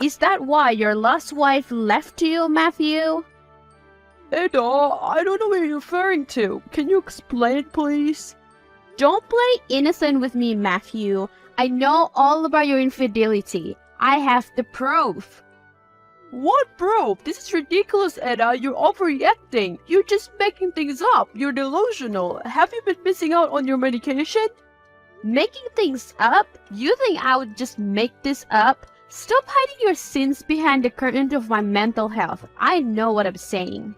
Is that why your last wife left you, Matthew? Ada, I don't know what you're referring to. Can you explain, please? Don't play innocent with me, Matthew. I know all about your infidelity. I have the proof. What, bro? This is ridiculous, Ada. You're overreacting. You're just making things up. You're delusional. Have you been missing out on your medication? Making things up? You think I would just make this up? Stop hiding your sins behind the curtain of my mental health. I know what I'm saying.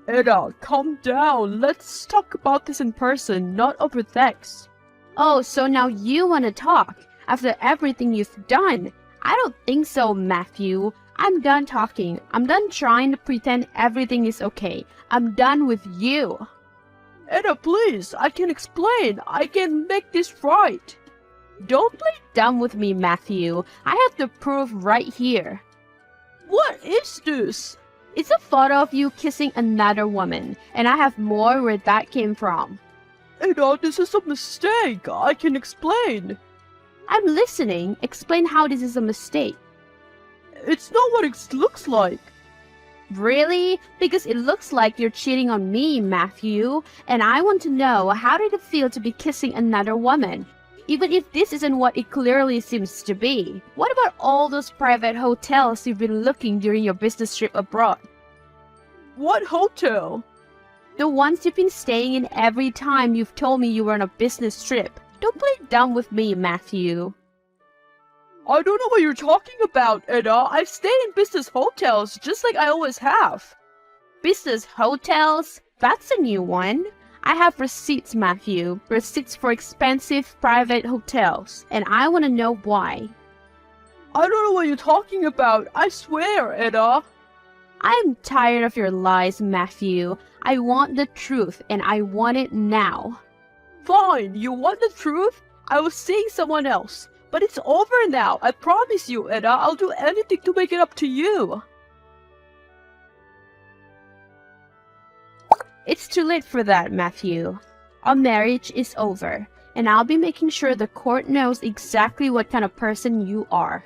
Ada, calm down. Let's talk about this in person, not over text. Oh, so now you want to talk after everything you've done? I don't think so, Matthew. I'm done talking. I'm done trying to pretend everything is okay. I'm done with you. Ada, please. I can explain. I can make this right. Don't play dumb with me, Matthew. I have the proof right here. What is this? It's a photo of you kissing another woman, and I have more where that came from. Ada, this is a mistake. I can explain. I'm listening. Explain how this is a mistake. It's not what it looks like. Really? Because it looks like you're cheating on me, Matthew. And I want to know, how did it feel to be kissing another woman? Even if this isn't what it clearly seems to be. What about all those private hotels you've been looking during your business trip abroad? What hotel? The ones you've been staying in every time you've told me you were on a business trip. Don't play dumb with me, Matthew. I don't know what you're talking about, Ada. I've stayed in business hotels just like I always have. Business hotels? That's a new one. I have receipts, Matthew. Receipts for expensive private hotels. And I want to know why. I don't know what you're talking about. I swear, Ada. I'm tired of your lies, Matthew. I want the truth, and I want it now. Fine, you want the truth? I was seeing someone else. But it's over now. I promise you, Ada. I'll do anything to make it up to you. It's too late for that, Matthew. Our marriage is over, and I'll be making sure the court knows exactly what kind of person you are.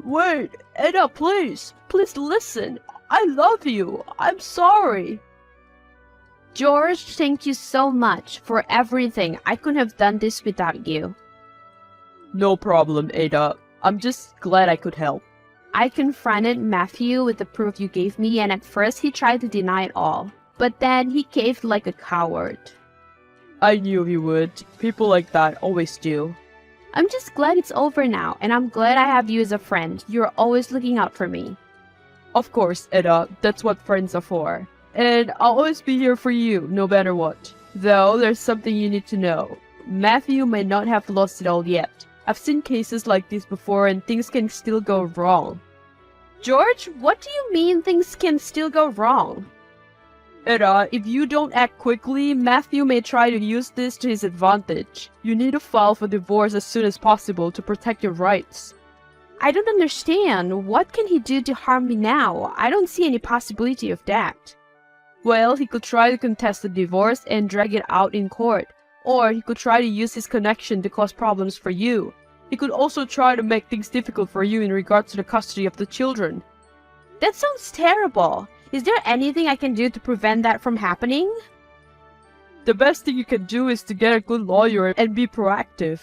Wait, Ada, please. Please listen. I love you. I'm sorry. George, thank you so much for everything. I couldn't have done this without you. No problem, Ada. I'm just glad I could help. I confronted Matthew with the proof you gave me, and at first he tried to deny it all. But then he caved like a coward. I knew he would. People like that always do. I'm just glad it's over now, and I'm glad I have you as a friend. You're always looking out for me. Of course, Ada. That's what friends are for. And I'll always be here for you, no matter what. Though, there's something you need to know. Matthew may not have lost it all yet. I've seen cases like this before, and things can still go wrong. George, what do you mean things can still go wrong? Ada, if you don't act quickly, Matthew may try to use this to his advantage. You need to file for divorce as soon as possible to protect your rights. I don't understand. What can he do to harm me now? I don't see any possibility of that. Well, he could try to contest the divorce and drag it out in court. Or he could try to use his connection to cause problems for you. He could also try to make things difficult for you in regards to the custody of the children. That sounds terrible. Is there anything I can do to prevent that from happening? The best thing you can do is to get a good lawyer and be proactive.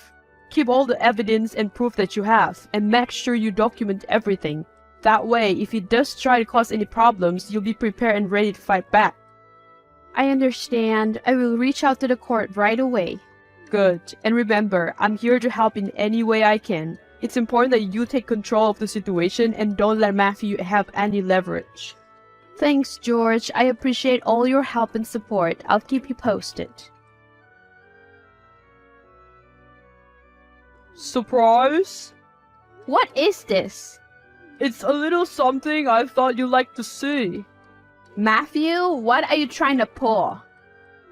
Keep all the evidence and proof that you have, and make sure you document everything. That way, if he does try to cause any problems, you'll be prepared and ready to fight back. I understand. I will reach out to the court right away. Good. And remember, I'm here to help in any way I can. It's important that you take control of the situation and don't let Matthew have any leverage. Thanks, George. I appreciate all your help and support. I'll keep you posted. Surprise? What is this? It's a little something I thought you'd like to see. Matthew, what are you trying to pull?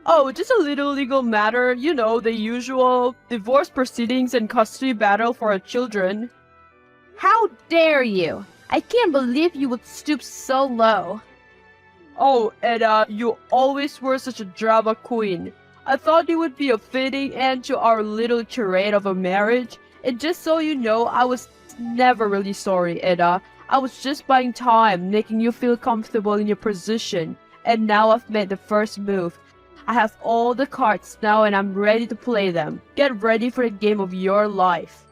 Oh, just a little legal matter, you know, the usual divorce proceedings and custody battle for our children. How dare you? I can't believe you would stoop so low. Oh, Ada, you always were such a drama queen. I thought it would be a fitting end to our little charade of a marriage, and just so you know, I was was never really sorry, Eda. I was just buying time, making you feel comfortable in your position. And now I've made the first move. I have all the cards now and I'm ready to play them. Get ready for the game of your life.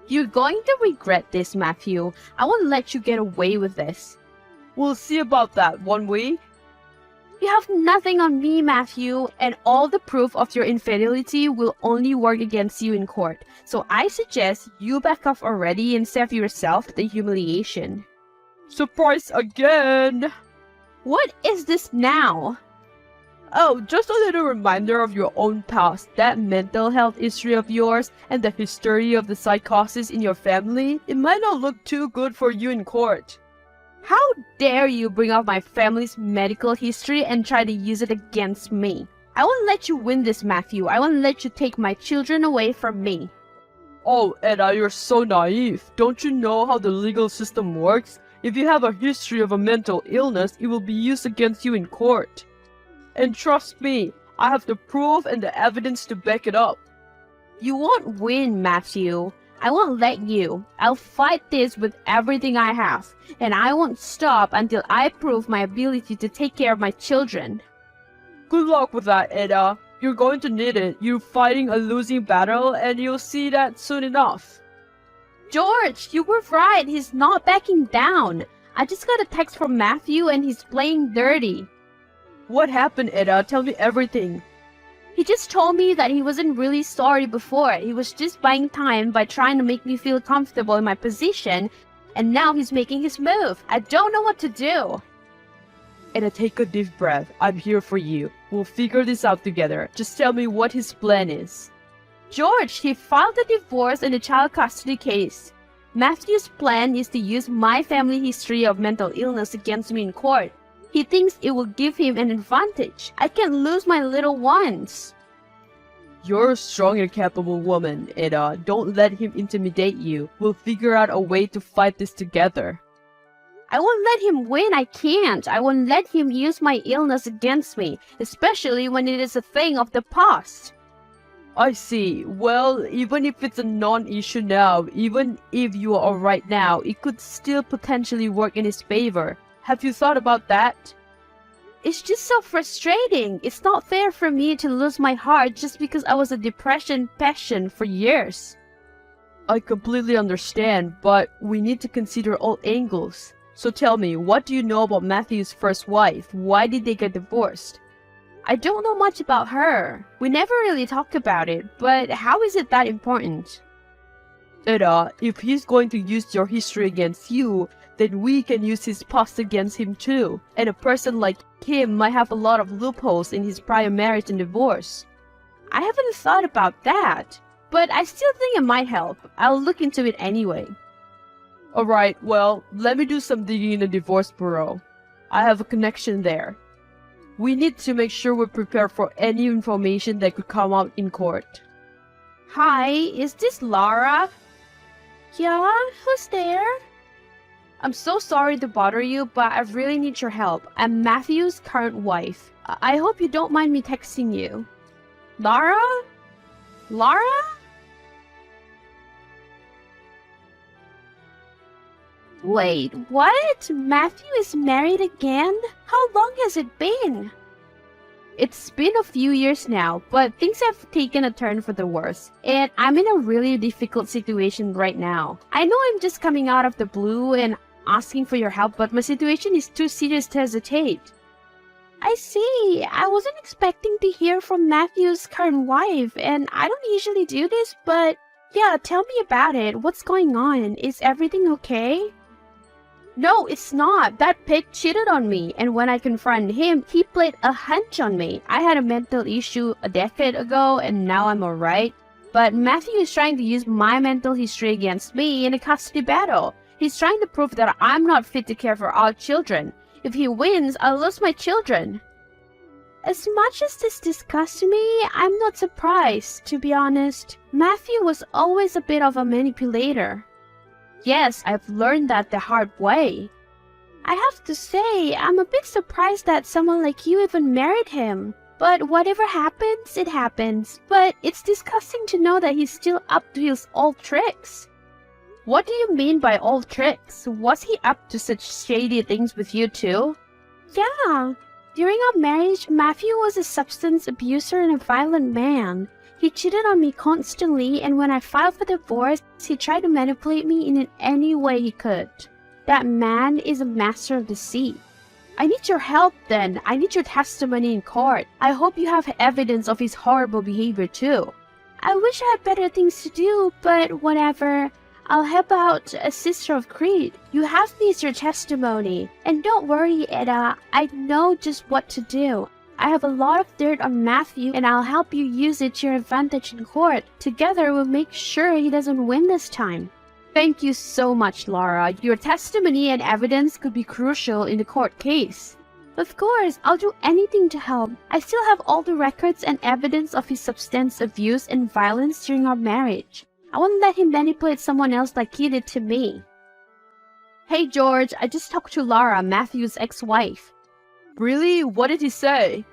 You're going to regret this, Matthew. I won't let you get away with this. We'll see about that, won't we? You have nothing on me, Matthew, and all the proof of your infidelity will only work against you in court. So I suggest you back off already and save yourself the humiliation. Surprise again! What is this now? Oh, just a little reminder of your own past, that mental health history of yours, and the history of the psychosis in your family. It might not look too good for you in court. How dare you bring up my family's medical history and try to use it against me? I won't let you win this, Matthew. I won't let you take my children away from me. Oh, Eda, you're so naive. Don't you know how the legal system works? If you have a history of a mental illness, it will be used against you in court. And trust me, I have the proof and the evidence to back it up. You won't win, Matthew. I won't let you. I'll fight this with everything I have, and I won't stop until I prove my ability to take care of my children. Good luck with that, Eda. You're going to need it. You're fighting a losing battle, and you'll see that soon enough. George, you were right. He's not backing down. I just got a text from Matthew, and he's playing dirty. What happened, Eda? Tell me everything. He just told me that he wasn't really sorry before. He was just buying time by trying to make me feel comfortable in my position, and now he's making his move. I don't know what to do. Eda, take a deep breath. I'm here for you. We'll figure this out together. Just tell me what his plan is. George, he filed a divorce in a child custody case. Matthew's plan is to use my family history of mental illness against me in court. He thinks it will give him an advantage. I can't lose my little ones. You're a strong and capable woman, Eda. Don't let him intimidate you. We'll figure out a way to fight this together. I won't let him win. I can't. I won't let him use my illness against me, especially when it is a thing of the past. I see. Well, even if it's a non-issue now, even if you are right now, it could still potentially work in his favor. Have you thought about that? It's just so frustrating. It's not fair for me to lose my heart just because I was a depression patient for years. I completely understand, but we need to consider all angles. So tell me, what do you know about Matthew's first wife? Why did they get divorced? I don't know much about her. We never really talked about it, but how is it that important? Eda, if he's going to use your history against you, then we can use his past against him too. And a person like him might have a lot of loopholes in his prior marriage and divorce. I haven't thought about that, but I still think it might help. I'll look into it anyway. Alright, well, let me do some digging in the divorce bureau. I have a connection there. We need to make sure we're prepared for any information that could come out in court. Hi, is this Laura? Yeah, who's there? I'm so sorry to bother you, but I really need your help. I'm Matthew's current wife. I hope you don't mind me texting you. Laura? Laura? Wait, what? Matthew is married again? How long has it been? It's been a few years now, but things have taken a turn for the worse, and I'm in a really difficult situation right now. I know I'm just coming out of the blue and asking for your help, but my situation is too serious to hesitate. I see. I wasn't expecting to hear from Matthew's current wife, and I don't usually do this, but yeah, tell me about it. What's going on? Is everything okay? No, it's not. That pig cheated on me, and when I confronted him, he played a hunch on me. I had a mental issue a decade ago, and now I'm alright. But Matthew is trying to use my mental history against me in a custody battle. He's trying to prove that I'm not fit to care for our children. If he wins, I'll lose my children. As much as this disgusts me, I'm not surprised, to be honest. Matthew was always a bit of a manipulator. Yes, I've learned that the hard way. I have to say, I'm a bit surprised that someone like you even married him. But whatever happens, it happens. But it's disgusting to know that he's still up to his old tricks. What do you mean by old tricks? Was he up to such shady things with you too? Yeah. During our marriage, Matthew was a substance abuser and a violent man. He cheated on me constantly, and when I filed for divorce, he tried to manipulate me in any way he could. That man is a master of deceit. I need your help then. I need your testimony in court. I hope you have evidence of his horrible behavior too. I wish I had better things to do, but whatever. I'll help out a sister of Creed. You have me as your testimony. And don't worry, Eda. I know just what to do. I have a lot of dirt on Matthew, and I'll help you use it to your advantage in court. Together, we'll make sure he doesn't win this time. Thank you so much, Laura. Your testimony and evidence could be crucial in the court case. Of course, I'll do anything to help. I still have all the records and evidence of his substance abuse and violence during our marriage. I won't let him manipulate someone else like he did to me. Hey, George, I just talked to Laura, Matthew's ex-wife. Really? What did he say?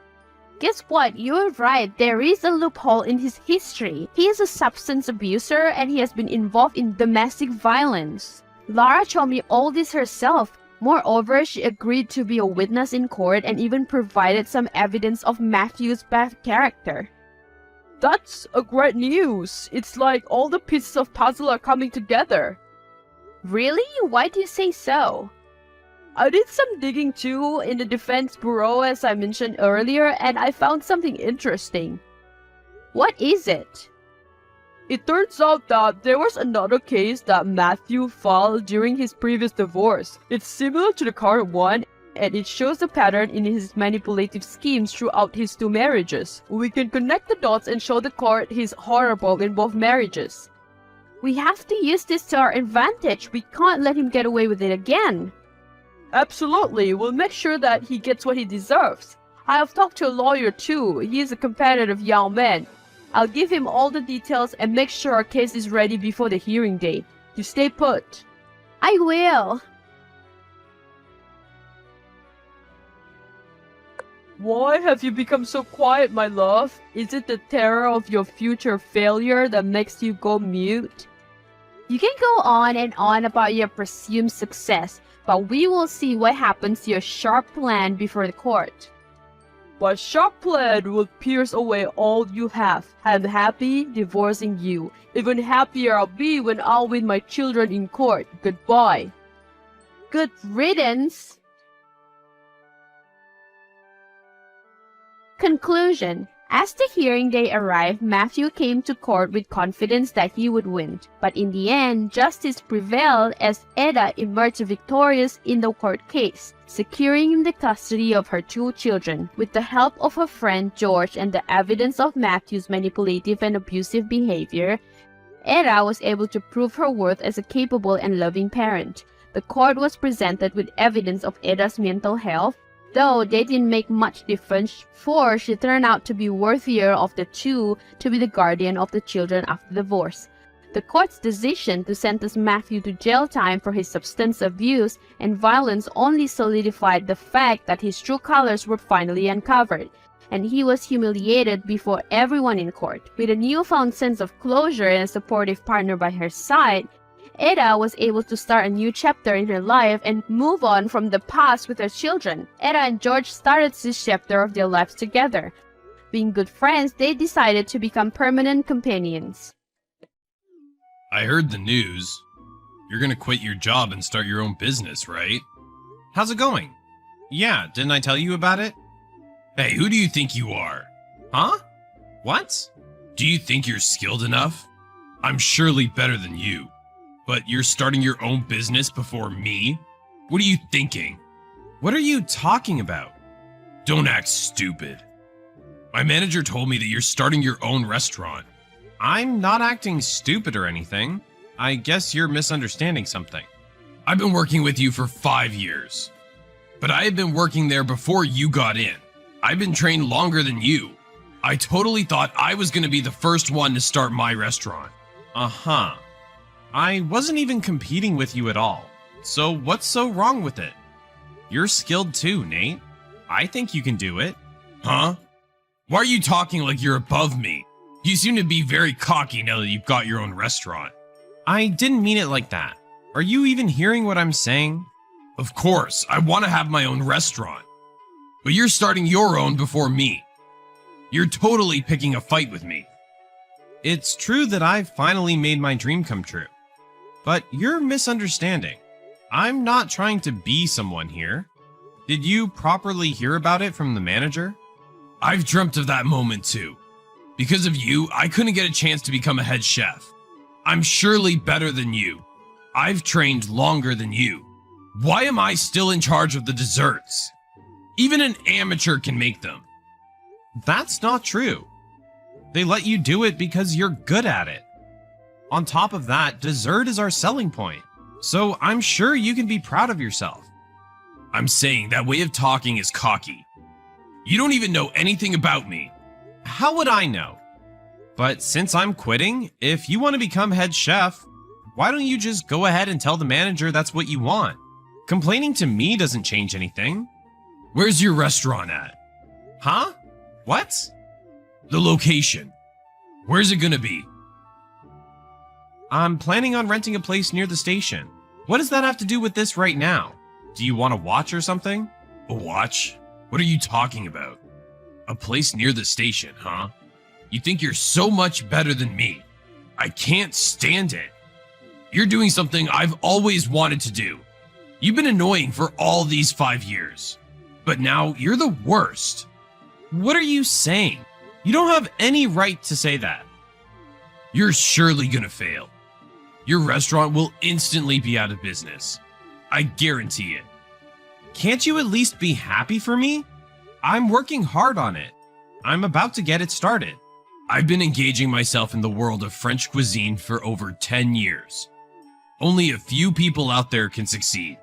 Guess what? You were right. There is a loophole in his history. He is a substance abuser and he has been involved in domestic violence. Laura told me all this herself. Moreover, she agreed to be a witness in court and even provided some evidence of Matthew's bad character. That's a great news. It's like all the pieces of puzzle are coming together. Really? Why do you say so? I did some digging too in the Defense Bureau as I mentioned earlier, and I found something interesting. What is it? It turns out that there was another case that Matthew filed during his previous divorce. It's similar to the current one, and it shows a pattern in his manipulative schemes throughout his two marriages. We can connect the dots and show the court he's horrible in both marriages. We have to use this to our advantage. We can't let him get away with it again. Absolutely, we'll make sure that he gets what he deserves. I have talked to a lawyer too. He is a competitive young man. I'll give him all the details and make sure our case is ready before the hearing date. You stay put. I will. Why have you become so quiet, my love? Is it the terror of your future failure that makes you go mute? You can go on and on about your presumed success, but we will see what happens to your sharp plan before the court. My sharp plan will pierce away all you have. I'm happy divorcing you. Even happier I'll be when I'll win my children in court. Goodbye. Good riddance. Conclusion. As the hearing day arrived, Matthew came to court with confidence that he would win. But in the end, justice prevailed as Eda emerged victorious in the court case, securing the custody of her two children. With the help of her friend George and the evidence of Matthew's manipulative and abusive behavior, Eda was able to prove her worth as a capable and loving parent. The court was presented with evidence of Eda's mental health, though they didn't make much difference, for she turned out to be worthier of the two to be the guardian of the children after divorce. The court's decision to sentence Matthew to jail time for his substance abuse and violence only solidified the fact that his true colors were finally uncovered, and he was humiliated before everyone in court. With a newfound sense of closure and a supportive partner by her side, Eda was able to start a new chapter in her life and move on from the past with her children. Eda and George started this chapter of their lives together. Being good friends, they decided to become permanent companions. I heard the news. You're gonna quit your job and start your own business, right? How's it going? Yeah, didn't I tell you about it? Hey, who do you think you are? Huh? What? Do you think you're skilled enough? I'm surely better than you. But you're starting your own business before me? What are you thinking? What are you talking about? Don't act stupid. My manager told me that you're starting your own restaurant. I'm not acting stupid or anything. I guess you're misunderstanding something. I've been working with you for 5 years. But I have been working there before you got in. I've been trained longer than you. I totally thought I was going to be the first one to start my restaurant. Uh-huh. I wasn't even competing with you at all. So what's so wrong with it? You're skilled too, Nate. I think you can do it. Huh? Why are you talking like you're above me? You seem to be very cocky now that you've got your own restaurant. I didn't mean it like that. Are you even hearing what I'm saying? Of course, I want to have my own restaurant. But you're starting your own before me. You're totally picking a fight with me. It's true that I've finally made my dream come true. But you're misunderstanding. I'm not trying to be someone here. Did you properly hear about it from the manager? I've dreamt of that moment too. Because of you, I couldn't get a chance to become a head chef. I'm surely better than you. I've trained longer than you. Why am I still in charge of the desserts? Even an amateur can make them. That's not true. They let you do it because you're good at it. On top of that, dessert is our selling point. So I'm sure you can be proud of yourself. I'm saying that way of talking is cocky. You don't even know anything about me. How would I know? But since I'm quitting, if you want to become head chef, why don't you just go ahead and tell the manager that's what you want? Complaining to me doesn't change anything. Where's your restaurant at? Huh? What? The location. Where's it gonna be? I'm planning on renting a place near the station. What does that have to do with this right now? Do you want a watch or something? A watch? What are you talking about? A place near the station, huh? You think you're so much better than me. I can't stand it. You're doing something I've always wanted to do. You've been annoying for all these 5 years. But now you're the worst. What are you saying? You don't have any right to say that. You're surely gonna fail. Your restaurant will instantly be out of business. I guarantee it. Can't you at least be happy for me? I'm working hard on it. I'm about to get it started. I've been engaging myself in the world of French cuisine for over 10 years. Only a few people out there can succeed.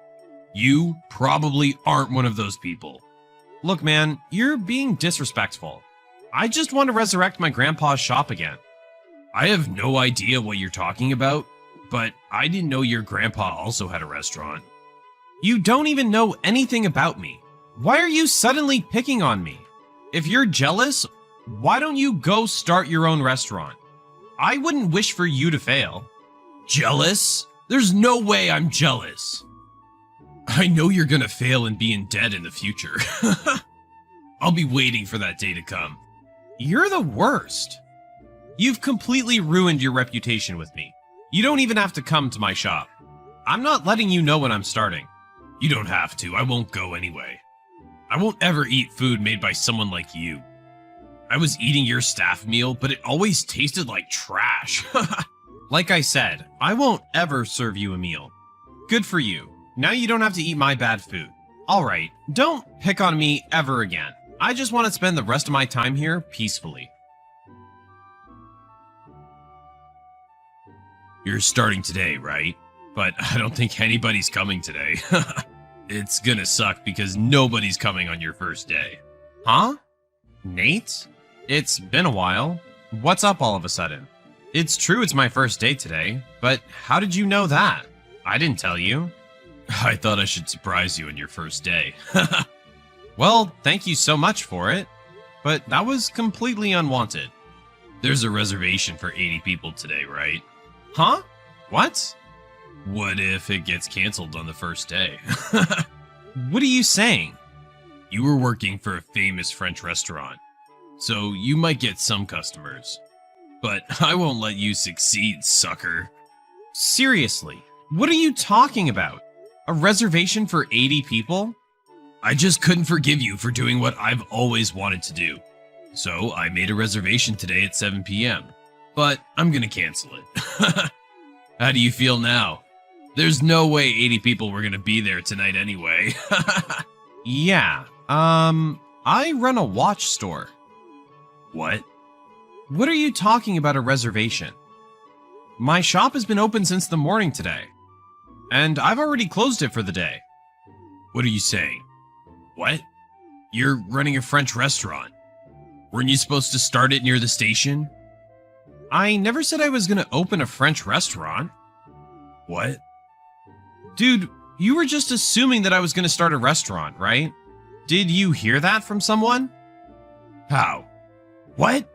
You probably aren't one of those people. Look, man, you're being disrespectful. I just want to resurrect my grandpa's shop again. I have no idea what you're talking about, but I didn't know your grandpa also had a restaurant. You don't even know anything about me. Why are you suddenly picking on me? If you're jealous, why don't you go start your own restaurant? I wouldn't wish for you to fail. Jealous? There's no way I'm jealous. I know you're gonna fail and be in debt in the future. I'll be waiting for that day to come. You're the worst. You've completely ruined your reputation with me. You don't even have to come to my shop. I'm not letting you know when I'm starting. You don't have to. I won't go anyway. I won't ever eat food made by someone like you. I was eating your staff meal, but it always tasted like trash. Like I said, I won't ever serve you a meal. Good for you. Now you don't have to eat my bad food. Alright, don't pick on me ever again. I just want to spend the rest of my time here peacefully. You're starting today, right? But I don't think anybody's coming today. It's gonna suck because nobody's coming on your first day. Huh? Nate? It's been a while. What's up all of a sudden? It's true it's my first day today, but how did you know that? I didn't tell you. I thought I should surprise you on your first day. Well, thank you so much for it, but that was completely unwanted. There's a reservation for 80 people today, right? Huh? What? What if it gets canceled on the first day? What are you saying? You were working for a famous French restaurant, so you might get some customers. But I won't let you succeed, sucker. Seriously, what are you talking about? A reservation for 80 people? I just couldn't forgive you for doing what I've always wanted to do. So I made a reservation today at 7 p.m. But I'm gonna cancel it. How do you feel now? There's no way 80 people were gonna be there tonight anyway. Yeah, I run a watch store. What? What are you talking about a reservation? My shop has been open since the morning today. And I've already closed it for the day. What are you saying? What? You're running a French restaurant. Weren't you supposed to start it near the station? I never said I was gonna open a French restaurant. What? Dude, you were just assuming that I was gonna start a restaurant, right? Did you hear that from someone? How? What?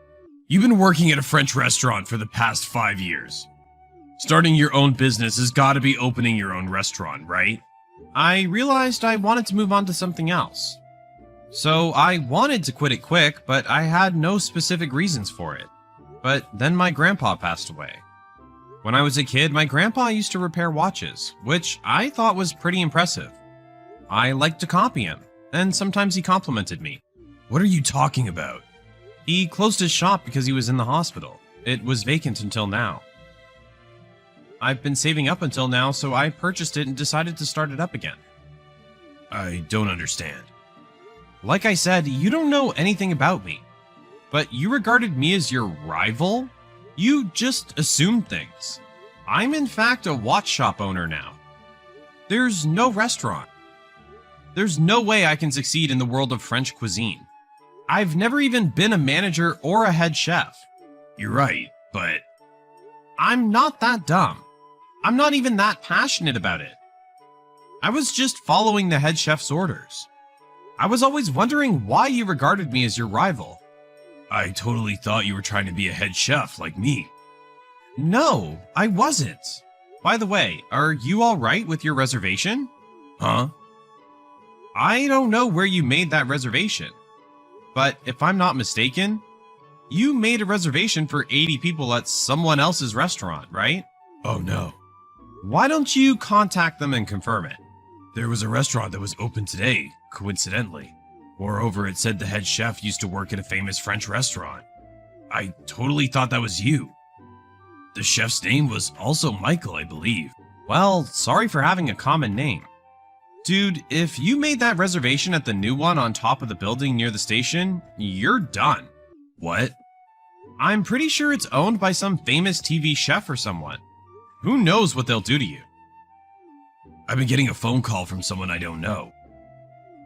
You've been working at a French restaurant for the past 5 years. Starting your own business has got to be opening your own restaurant, right? I realized I wanted to move on to something else. So I wanted to quit it quick, but I had no specific reasons for it. But then my grandpa passed away. When I was a kid, my grandpa used to repair watches, which I thought was pretty impressive. I liked to copy him, and sometimes he complimented me. What are you talking about? He closed his shop because he was in the hospital. It was vacant until now. I've been saving up until now, so I purchased it and decided to start it up again. I don't understand. Like I said, you don't know anything about me. But you regarded me as your rival? You just assumed things. I'm in fact a watch shop owner now. There's no restaurant. There's no way I can succeed in the world of French cuisine. I've never even been a manager or a head chef. You're right, but I'm not that dumb. I'm not even that passionate about it. I was just following the head chef's orders. I was always wondering why you regarded me as your rival. I totally thought you were trying to be a head chef like me. No, I wasn't. By the way, are you all right with your reservation? Huh? I don't know where you made that reservation, but if I'm not mistaken, you made a reservation for 80 people at someone else's restaurant, right? Oh no. Why don't you contact them and confirm it? There was a restaurant that was open today, coincidentally. Moreover, it said the head chef used to work at a famous French restaurant. I totally thought that was you. The chef's name was also Michael, I believe. Well, sorry for having a common name. Dude, if you made that reservation at the new one on top of the building near the station, you're done. What? I'm pretty sure it's owned by some famous TV chef or someone. Who knows what they'll do to you? I've been getting a phone call from someone I don't know.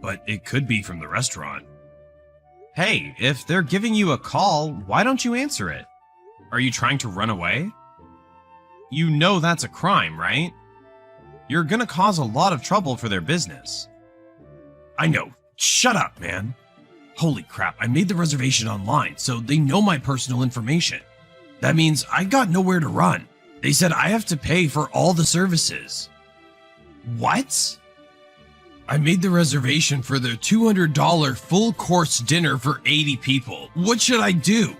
But it could be from the restaurant. Hey, if they're giving you a call, why don't you answer it? Are you trying to run away? You know that's a crime, right? You're gonna cause a lot of trouble for their business. I know. Shut up, man. Holy crap, I made the reservation online, so they know my personal information. That means I got nowhere to run. They said I have to pay for all the services. What? I made the reservation for the $200 full course dinner for 80 people. What should I do?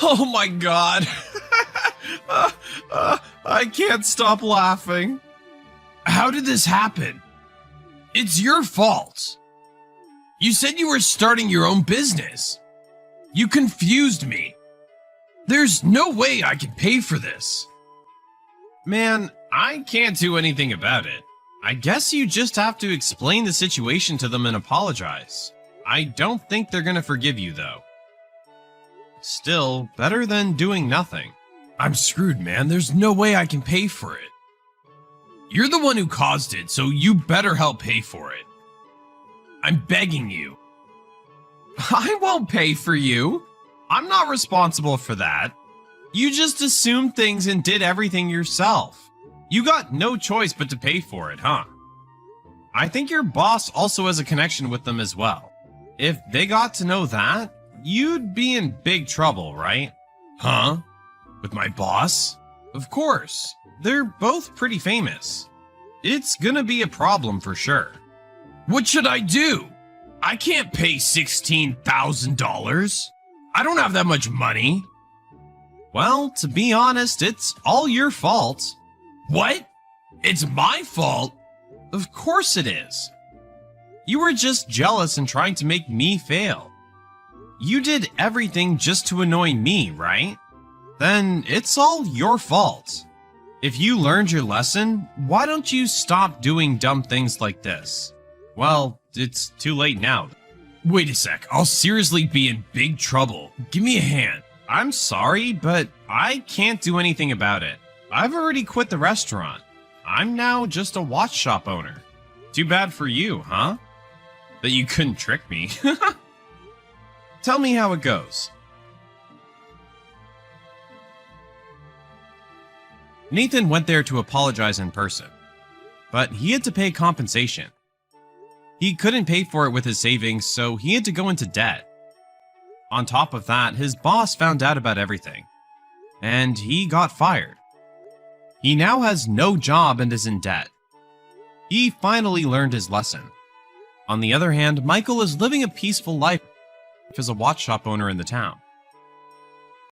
Oh my god. I can't stop laughing. How did this happen? It's your fault. You said you were starting your own business. You confused me. There's no way I can pay for this. Man, I can't do anything about it. I guess you just have to explain the situation to them and apologize. I don't think they're gonna forgive you, though. Still, better than doing nothing. I'm screwed, man. There's no way I can pay for it. You're the one who caused it, so you better help pay for it. I'm begging you. I won't pay for you. I'm not responsible for that. You just assumed things and did everything yourself. You got no choice but to pay for it, huh? I think your boss also has a connection with them as well. If they got to know that, you'd be in big trouble, right? Huh? With my boss? Of course. They're both pretty famous. It's gonna be a problem for sure. What should I do? I can't pay $16,000. I don't have that much money. Well, to be honest, it's all your fault. What? It's my fault? Of course it is. You were just jealous and trying to make me fail. You did everything just to annoy me, right? Then it's all your fault. If you learned your lesson, why don't you stop doing dumb things like this? Well, it's too late now. Wait a sec, I'll seriously be in big trouble. Give me a hand. I'm sorry, but I can't do anything about it. I've already quit the restaurant. I'm now just a watch shop owner. Too bad for you, huh? That you couldn't trick me. Tell me how it goes. Nathan went there to apologize in person, but he had to pay compensation. He couldn't pay for it with his savings, so he had to go into debt. On top of that, his boss found out about everything, and he got fired. He now has no job and is in debt. He finally learned his lesson. On the other hand, Michael is living a peaceful life as a watch shop owner in the town.